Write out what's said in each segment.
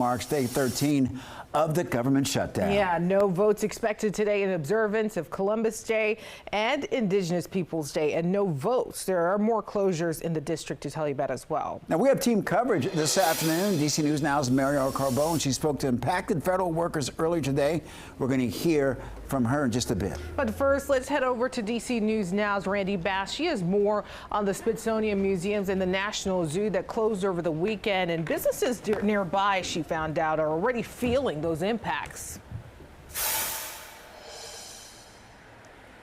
Marks day 13 of the government shutdown. Yeah, no votes expected today in observance of Columbus Day and Indigenous Peoples Day, and no votes. There are more closures in the district to tell you about as well. Now we have team coverage this afternoon. DC News Now's Mariel Carbo, and she spoke to impacted federal workers earlier today. We're going to hear from her in just a bit. But first, let's head over to DC News Now's Randy Bass. She has more on the Smithsonian museums and the National Zoo that closed over the weekend, and businesses nearby, she found out, are already feeling those impacts.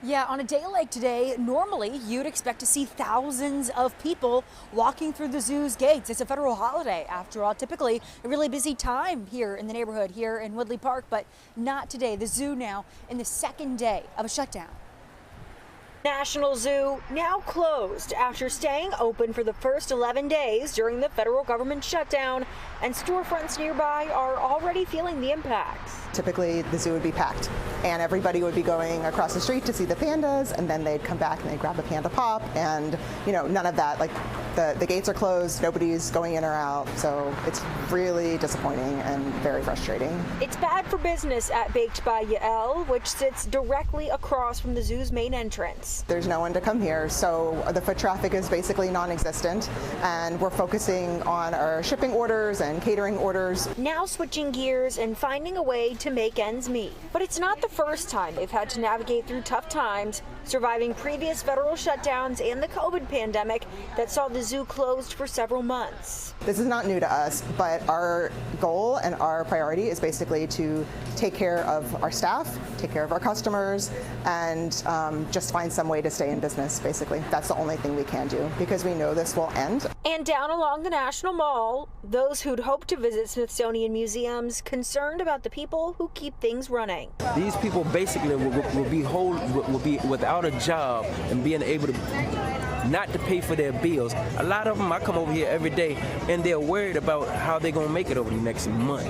Yeah, on a day like today, normally you'd expect to see thousands of people walking through the zoo's gates. It's a federal holiday, after all, typically a really busy time here in the neighborhood, here in Woodley Park, but not today. The zoo now in the second day of a shutdown. National Zoo now closed after staying open for the first 11 days during the federal government shutdown, and storefronts nearby are already feeling the impacts. Typically the zoo would be packed and everybody would be going across the street to see the pandas, and then they'd come back and they'd grab a panda pop, and none of that. Like the gates are closed, nobody's going in or out, so it's really disappointing and very frustrating. It's bad for business at Baked by Yael, which sits directly across from the zoo's main entrance. There's no one to come here, so the foot traffic is basically non-existent, and we're focusing on our shipping orders and catering orders. Now switching gears and finding a way to make ends meet. But it's not the first time they've had to navigate through tough times, surviving previous federal shutdowns and the COVID pandemic that saw the zoo closed for several months. This is not new to us, but our goal and our priority is basically to take care of our staff, take care of our customers, and just find some way to stay in business, basically. That's the only thing we can do, because we know this will end. And down along the National Mall, those who'd hoped to visit Smithsonian museums concerned about the people who keep things running. These people basically will be without a job and being able to not to pay for their bills. A lot of them, I come over here every day and they're worried about how they're gonna make it over the next month.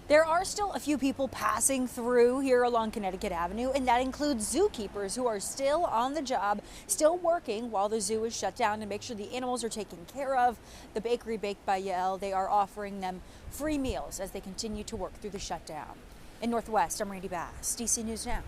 There are still a few people passing through here along Connecticut Avenue, and that includes zookeepers who are still on the job, still working while the zoo is shut down to make sure the animals are taken care of. The bakery Baked by Yael, they are offering them free meals as they continue to work through the shutdown. In Northwest, I'm Randy Bass, DC News Now.